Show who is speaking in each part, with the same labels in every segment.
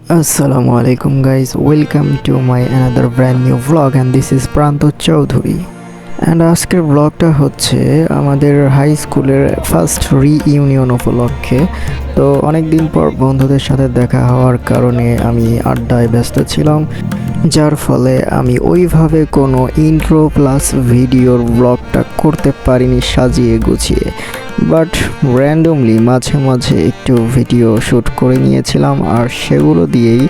Speaker 1: Assalamu alaikum guys, welcome to my another brand new vlog and this is Pranto Chowdhury and আজকের ব্লগটা হচ্ছে আমাদের high স্কুলের first reunion উপলক্ষে। তো অনেক দিন পর বন্ধুদের সাথে দেখা হওয়ার কারণে আমি আড্ডায় ব্যস্ত ছিলাম, যার ফলে আমি ওইভাবে কোনো ইন্ট্রো প্লাস ভিডিওর ব্লগটা করতে পারিনি সাজিয়ে গুছিয়ে, বাট র্যান্ডমলি মাঝে মাঝে একটু ভিডিও শ্যুট করে নিয়েছিলাম আর সেগুলো দিয়েই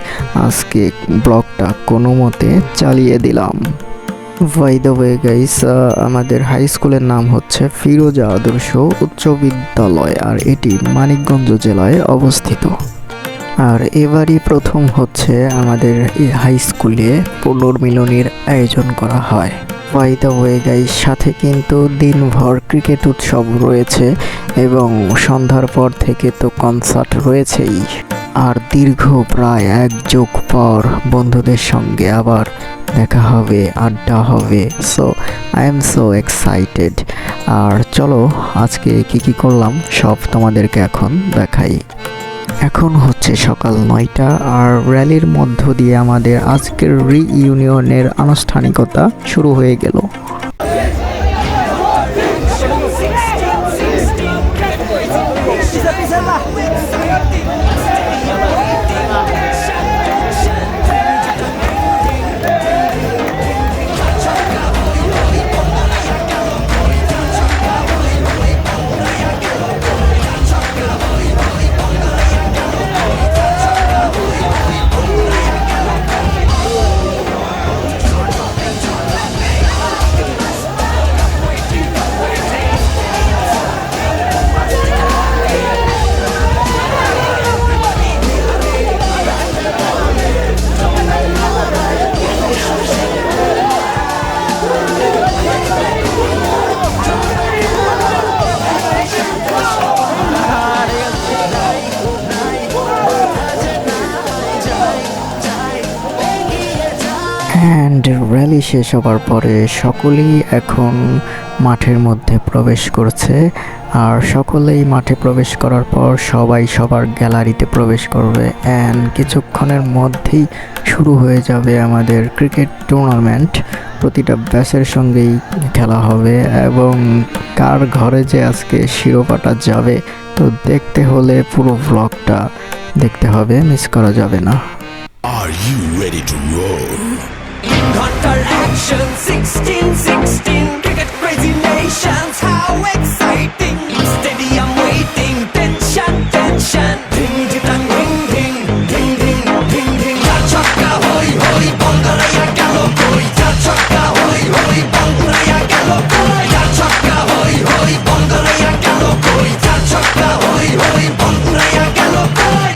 Speaker 1: আজকে ব্লগটা কোনো মতে চালিয়ে দিলাম। বাই দ্য ওয়ে গাইস, আমাদের হাই স্কুলের নাম হচ্ছে ফিরোজা আদর্শ উচ্চ বিদ্যালয় আর এটি মানিকগঞ্জ জেলায় অবস্থিত। আর এবারই প্রথম হচ্ছে আমাদের এই হাই স্কুলে পুনর্মিলনীর আয়োজন করা হয়। বাই দ্য ওয়ে গাইস, সাথে কিন্তু দিনভর ক্রিকেট উৎসব রয়েছে এবং সন্ধ্যার পর থেকে তো কনসার্ট রয়েছেই। আর দীর্ঘ প্রায় এক যুগ পর বন্ধুদের সঙ্গে আবার দেখা হবে, আড্ডা হবে। So I am so excited. আর চলো আজকে কি করলাম সব তোমাদেরকে এখন দেখাই। এখন হচ্ছে সকাল 9টা আর র্যালির মধ্য দিয়ে আমাদের আজকের রিইউনিয়নের আনুষ্ঠানিকতা শুরু হয়ে গেল। অ্যান্ড র্যালি শেষ হবার পরে সকলেই এখন মাঠের মধ্যে প্রবেশ করছে। আর সকলেই মাঠে প্রবেশ করার পর সবাই সবার গ্যালারিতে প্রবেশ করবে অ্যান্ড কিছুক্ষণের মধ্যেই শুরু হয়ে যাবে আমাদের ক্রিকেট টুর্নামেন্ট। প্রতিটা ব্যাচের সঙ্গেই খেলা হবে এবং কার ঘরে যে আজকে শিরোপাটা যাবে তো দেখতে হলে পুরো ব্লগটা দেখতে হবে, মিস করা যাবে না।
Speaker 2: Are you ready to roll?
Speaker 3: Hunter action 16-16 cricket crazy nations, how exciting, stadium waiting, tension ding ding ding ding ding ding ding ding চার ছক্কা হই হই বল ধরাইয়া গেল কই, চার ছক্কা হই হই বল ধরাইয়া গেল কই, চার ছক্কা হই হই বল ধরাইয়া গেল কই, চার ছক্কা হই হই বল ধরাইয়া গেল কই।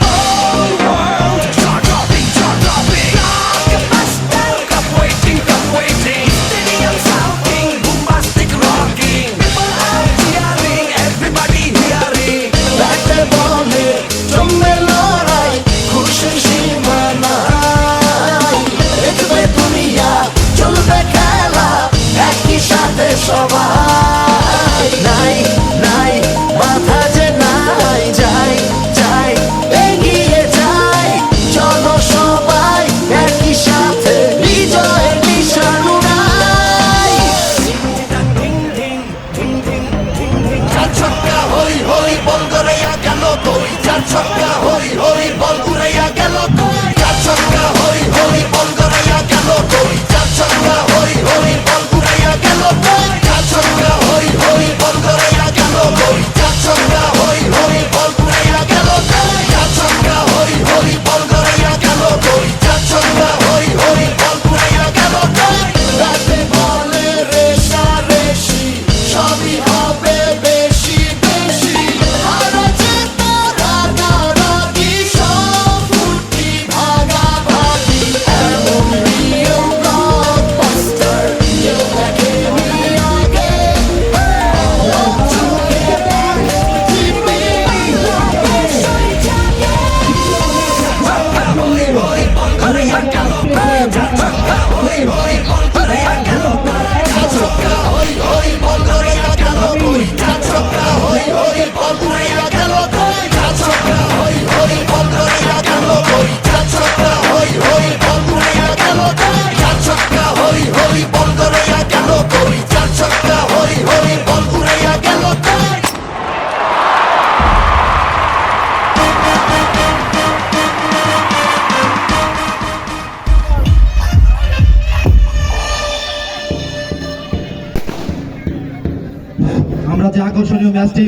Speaker 4: যে আকর্ষণীয় ম্যাচটি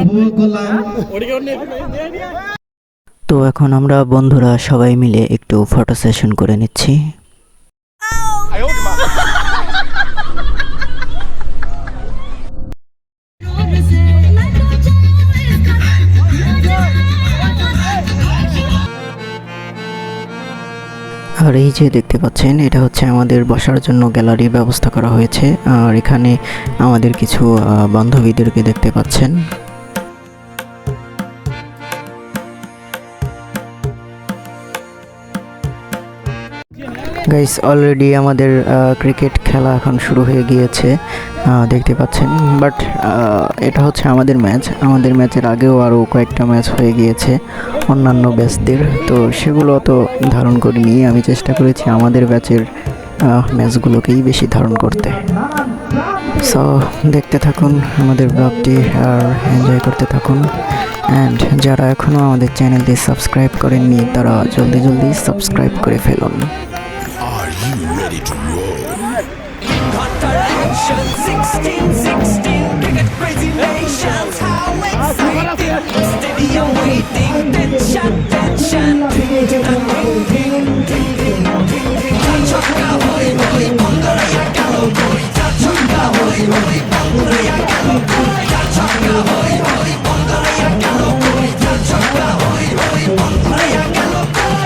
Speaker 4: উপভোগ করলাম।
Speaker 1: তো এখন আমরা বন্ধুরা সবাই মিলে একটু ফটো সেশন করে নিচ্ছি। আর এই যে দেখতে পাচ্ছেন, এটা হচ্ছে আমাদের বসার জন্য গ্যালারির ব্যবস্থা করা হয়েছে। আর এখানে আমাদের কিছু বান্ধবীদেরকে দেখতে পাচ্ছেন। গাইস, অলরেডি আমাদের ক্রিকেট খেলা এখন শুরু হয়ে গিয়েছে, দেখতে পাচ্ছেন। বাট এটা হচ্ছে আমাদের ম্যাচের আগেও আরও কয়েকটা ম্যাচ হয়ে গিয়েছে অন্যান্য ব্যাচদের, তো সেগুলো তো ধারণ করিনি। আমি চেষ্টা করেছি আমাদের ব্যাচের ম্যাচগুলোকেই বেশি ধারণ করতে। সো দেখতে থাকুন আমাদের ব্লগটি আর এনজয় করতে থাকুন। অ্যান্ড যারা এখনও আমাদের চ্যানেলটি সাবস্ক্রাইব করেননি তারা জলদি সাবস্ক্রাইব করে ফেলুন।
Speaker 2: Are you ready to roll?
Speaker 3: Hunter action 16-16 cricket crazy nations how exciting stadium waiting tension tension ding ding ding ding ding ding chakka hoi hoi bangala galo koi chakka hoi hoi bangala galo koi chakka hoi hoi bangala galo koi chakka hoi hoi bangala galo koi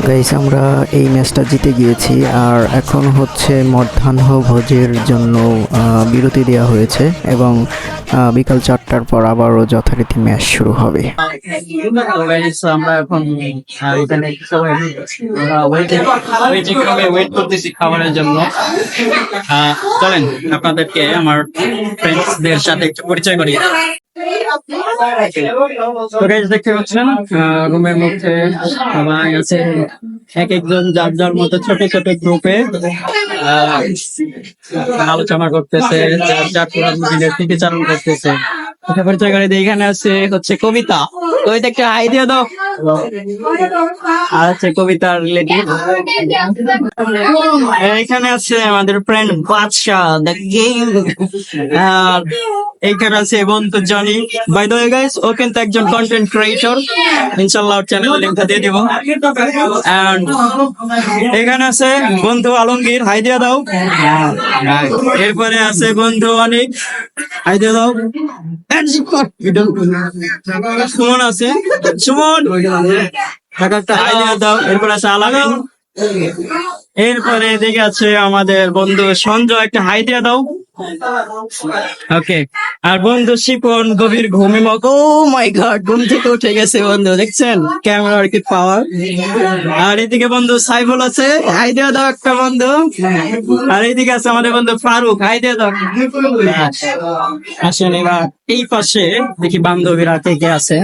Speaker 1: guys, আমরা এই ম্যাচটা জিতে গিয়েছি। আর এখন হচ্ছে মধ্যাহ্ন ভোজের জন্য বিরতি দেওয়া হয়েছে এবং বিকাল 4টার পর আবারও যথারীতি ম্যাচ শুরু হবে।
Speaker 5: আমরা এখন এখানে ওয়েটিং রুমে ওয়েট করতেছি খাবারের জন্য। চলেন আপনাদেরকে আমার ফ্রেন্ডসদের সাথে একটু পরিচয় করি। তো গাইস, দেখতে পাচ্ছেন রুমের মধ্যে সবাই আছে, এক একজন যার যার মতো ছোট ছোট গ্রুপে আলোচনা করতেছে, যার যার পুরোনো থেকে চালন করতেছে। পরিচয় করে দিই, এখানে আছে হচ্ছে কবিতা একটা হাই দিয়ে দাও। আর হচ্ছে কবিতার রিলেটিভ। এখানে আছে আমাদের ফ্রেন্ড বাদশাহ দ্য গেম। আর এইখানে আছে বন্ধু Johnny. By the way guys, ও কিন্তু একজন কন্টেন্ট ক্রিয়েটর, ইনশাআল্লাহ চ্যানেল লিংকটা দিয়ে দিব। এন্ড এখানে আছে বন্ধু আলমগীর, হাই দিয়ে দাও। এরপরে আছে বন্ধু অনেক, হাই দিয়ে দাও। সুমন আছে, সুমন একটা হাই দিয়ে দাও। এরপরে আছে আলামিন। এরপরে এদিকে আছে আমাদের বন্ধু সঞ্জয়, একটা হাই দিয়ে দাও। ওকে, আর বন্ধু শিপন গভীর ঘুমে মগ। ও মাই গড, ঘুম থেকে উঠে গেছে বন্ধু, দেখছেন ক্যামেরার কি পাওয়ার। আর এদিকে বন্ধু সাইফুল আছে, হাই দিয়ে দাও একটা বন্ধু। আর এইদিকে আছে আমাদের বন্ধু ফারুক, হাই দিয়ে দাও। আসেন এবার এই পাশে দেখি বান্ধবীরা কে কে আছে।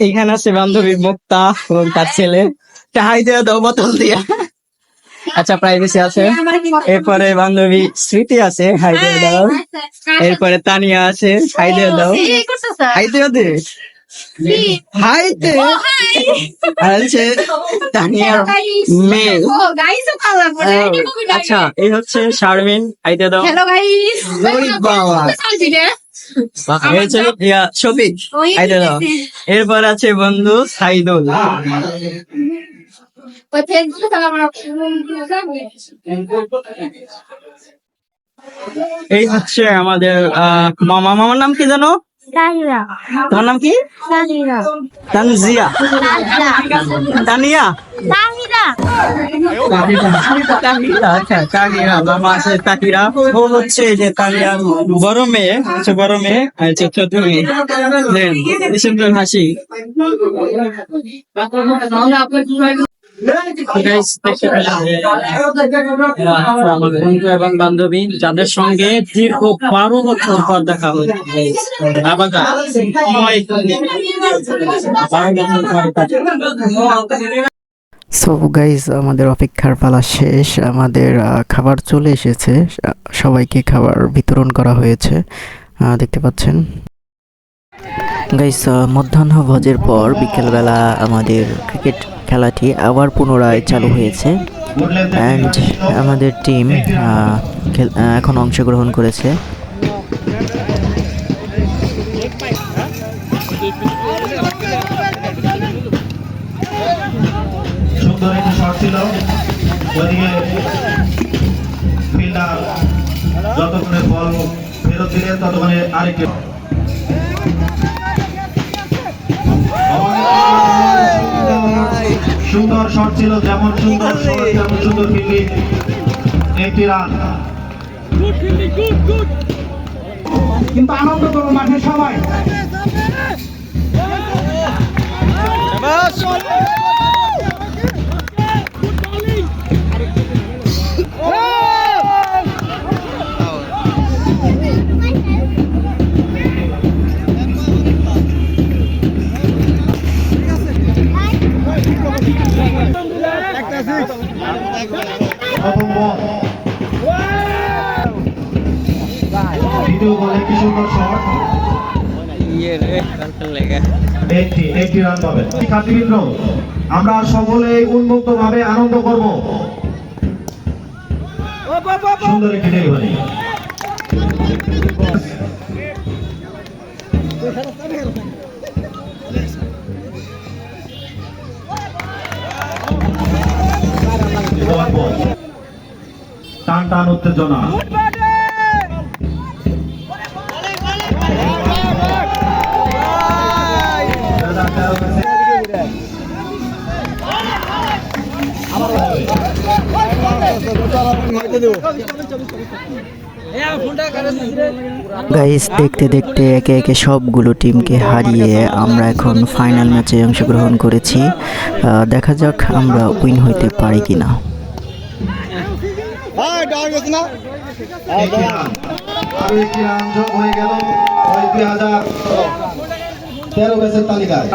Speaker 5: এইখানে আছে বান্ধবী মুক্তা এবং তার ছেলে, হাই দিয়ে দাও বোতল দিয়া। আচ্ছা, প্রাইভেসি আছে। এরপরে বান্ধবী স্মৃতি আছে, হাই দিয়ে দাও। এরপরে তানিয়া আছে, হাই দিয়ে দাও। হাই দিয়ে দে, হাই দে। আর আছে তানিয়ার মেয়ে। আচ্ছা, এই হচ্ছে শারমিন, হাই দিয়ে দাও। ওরে বাবা, এই হচ্ছে শফিক, হাই দিয়ে দাও। এরপর আছে বন্ধু সাইদুল। এই হচ্ছে আমাদের মামার নাম কি জানো? তোমার নাম কি? তানজিয়া, তানিয়া, আচ্ছা তানিয়া। মামা আছে তাকিরা, ও হচ্ছে যে তানিয়া বড় মেয়ে, হচ্ছে বড় মেয়ে, হচ্ছে ছোট মেয়ে। সুন্দর হাসি। এবং বান্ধবী যাদের সঙ্গে দীর্ঘ 12 বছর পর দেখা হয়েছে।
Speaker 1: সো গাইজ, আমাদের অপেক্ষার পালা শেষ, আমাদের খাবার চলে এসেছে, সবাইকে খাবার বিতরণ করা হয়েছে, দেখতে পাচ্ছেন গাইজ। মধ্যাহ্ন ভোজের পর বিকেলবেলা আমাদের ক্রিকেট খেলাটি আবার পুনরায় চালু হয়েছে অ্যান্ড আমাদের টিম এখন অংশগ্রহণ করেছে।
Speaker 4: সুন্দর একটি শট ছিল, ওদিকে ফিল্ডার যতক্ষণে বল ফেরত দিলেন ততক্ষণে আরেকটি সুন্দর শট ছিল, যেমন সুন্দর শট তেমন সুন্দর ফিল্ডিং, একটি রান। কিন্তু আনন্দ করো মাঠে সবাই। প্রথম বল, দ্বিতীয় বলে কি সুন্দর শট, একটি রান পাবেন। খাতিবৃন্দ, আমরা সকলেই উন্মুক্ত ভাবে আনন্দ করব। সুন্দর একটি ডেলিভারি। টান টান উত্তেজনা।
Speaker 1: গাইস, দেখতে দেখতে একে একে সবগুলো টিমকে হারিয়ে আমরা এখন ফাইনাল ম্যাচে অংশগ্রহণ করেছি। দেখা যাক আমরা উইন হইতে পারি কিনা।
Speaker 4: আরো একটি রান যোগ হয়ে গেল 2013 ম্যাচের তালিকায়।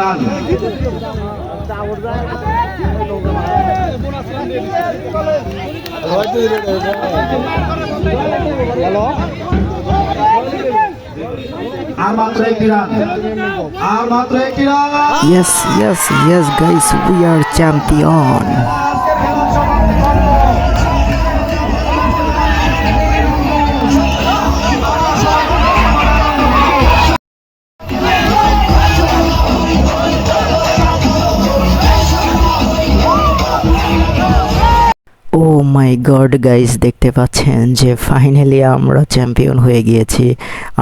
Speaker 4: আর মাত্র একটি রান, আর মাত্র একটি run.
Speaker 1: Yes, yes, yes, guys, we are champion. Oh my god guys, দেখতে পাচ্ছেন যে ফাইনালি আমরা চ্যাম্পিয়ন হয়ে গিয়েছি।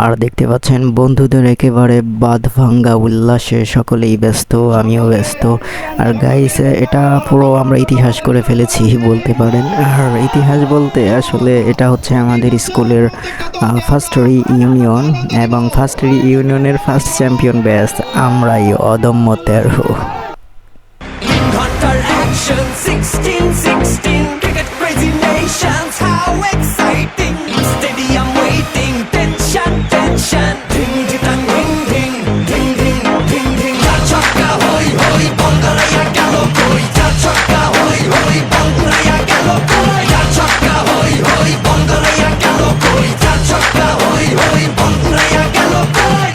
Speaker 1: আর দেখতে পাচ্ছেন বন্ধুদের একেবারে বাঁধ ভাঙ্গা উল্লাসে সকলেই ব্যস্ত, আমিও ব্যস্ত। আর গাইস, এটা পুরো আমরা ইতিহাস করে ফেলেছি বলতে পারেন। আর ইতিহাস বলতে আসলে এটা হচ্ছে আমাদের স্কুলের ফার্স্ট রিইউনিয়ন, এবং ফার্স্ট রিইউনিয়নের ফার্স্ট চ্যাম্পিয়ন ব্যাচ আমরাই, অদম্য 13।
Speaker 3: Hunter action 16-16 cricket crazy nations how exciting stadium waiting tension tension ding ding ding ding ding ding ding ding চার ছক্কা হই হই বঙ্গরাইয়া গেল কই চার ছক্কা হই হই বঙ্গরাইয়া গেল কই চার ছক্কা হই হই বঙ্গরাইয়া গেল কই চার ছক্কা হই হই বঙ্গরাইয়া গেল কই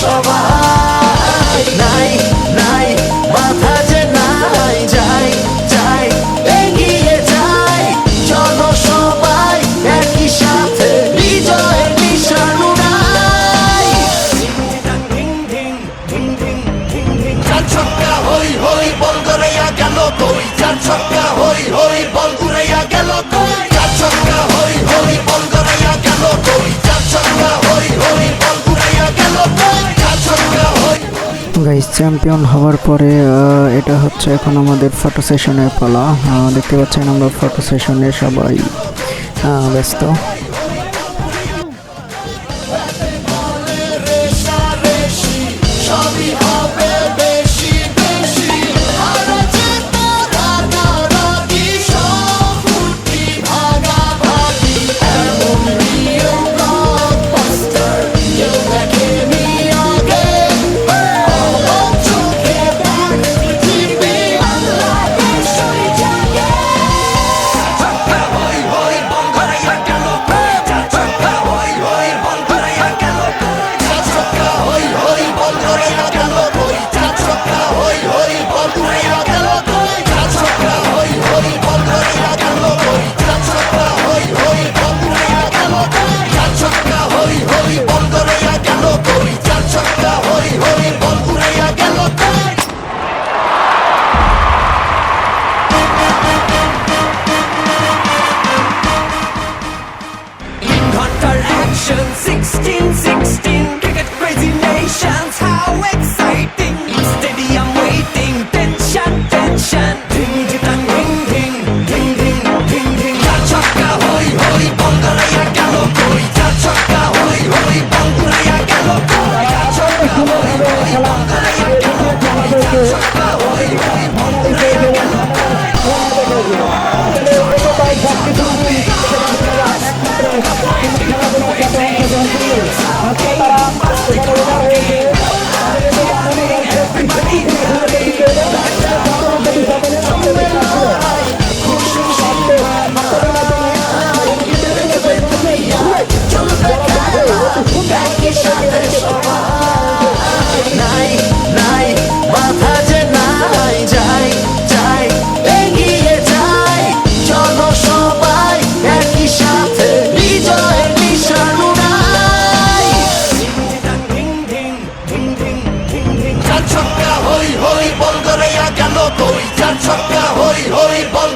Speaker 3: সবাই নাই নাই মাথা যে নাই যাই যাই এগিয়ে যাই চলো সবাই একই সাথে বিজয়ের নিশান উড়াই চার ছক্কা হই হই বল গড়াইয়া গেল কই চার ছক্কা হই হই বল ঘুরাইয়া গেল কই চার ছক্কা হই হই বল গড়াইয়া গেল কই চার ছক্কা হই হই বল ঘুরাইয়া গেল কই চার ছক্কা হই
Speaker 1: গাইস, চ্যাম্পিয়ন হওয়ার পরে এটা হচ্ছে এখন আমাদের ফটো সেশনের পালা। দেখতে পাচ্ছেন আমরা ফটো সেশনে সবাই ব্যস্ত।
Speaker 3: সবই হবে বেশি বেশি হারা যেত রাগারাগি সবুটি ভাগাভাগি এমন রিয়েল ব্লকবাস্টার কেউ দেখেনি আগে চোখে দেখ পৃথিবী বাংলাদেশ হয়ে জাগে ছক্কা হই হই বল ঘরাইয়া গেল চার ছক্কা হই হই বল ঘরাইয়া গেল চার ছক্কা হই হই বল ঘরাইয়া গেল চার ছক্কা হই হই বল ঘরাইয়া গেল চার ছক্কা হই হই বল ঘরাইয়া গেল চার ছক্কা হই হই বল ঘরাইয়া গেল চার ছক্কা হই হই বল ঘরাইয়া গেল চার ছক্কা হই হই বল ঘরাইয়া গেল Hunter action 16-16 cricket crazy nations how exciting stadium waiting tension tension ding ding ding ding ding ding ding ding চার ছক্কা হই হই বঙ্গরাইয়া গেল কই চার ছক্কা হই হই বঙ্গরাইয়া গেল কই চার ছক্কা হই হই বঙ্গরাইয়া গেল কই চার ছক্কা হই হই বঙ্গরাইয়া গেল নাই নাই মাথা যে নাই যাই যাই এগিয়ে যাই চলো সবাই একই সাথে বিজয়ের নিশান উড়াই চার ছক্কা হই হই বল গড়াইয়া গেল কই চার ছক্কা হই হই বল